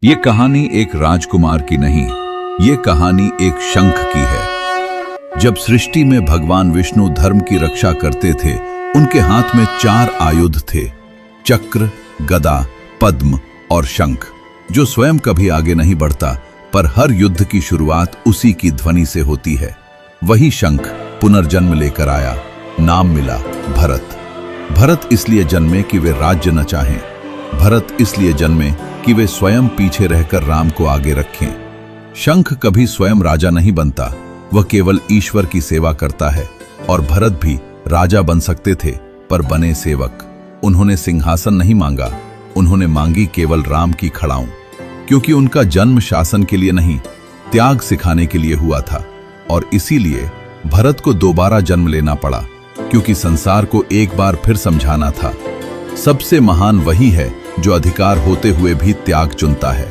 ये कहानी एक राजकुमार की नहीं, ये कहानी एक शंख की है। जब सृष्टि में भगवान विष्णु धर्म की रक्षा करते थे, उनके हाथ में 4 आयुध थे, चक्र, गदा, पद्म और शंख, जो स्वयं कभी आगे नहीं बढ़ता, पर हर युद्ध की शुरुआत उसी की ध्वनि से होती है। वही शंख पुनर्जन्म लेकर आया, नाम मिला भरत। भरत इसलिए जन्मे कि वे राज्य न चाहें, भरत इसलिए जन्मे कि वे स्वयं पीछे रहकर राम को आगे रखें। शंख कभी स्वयं राजा नहीं बनता, वह केवल ईश्वर की सेवा करता है। और भरत भी राजा बन सकते थे, पर बने सेवक। उन्होंने सिंहासन नहीं मांगा, उन्होंने मांगी केवल राम की खड़ाऊं, क्योंकि उनका जन्म शासन के लिए नहीं, त्याग सिखाने के लिए हुआ था। और इसीलिए भरत को दोबारा जन्म लेना पड़ा, क्योंकि संसार को एक बार फिर समझाना था। सबसे महान वही है जो अधिकार होते हुए भी त्याग चुनता है।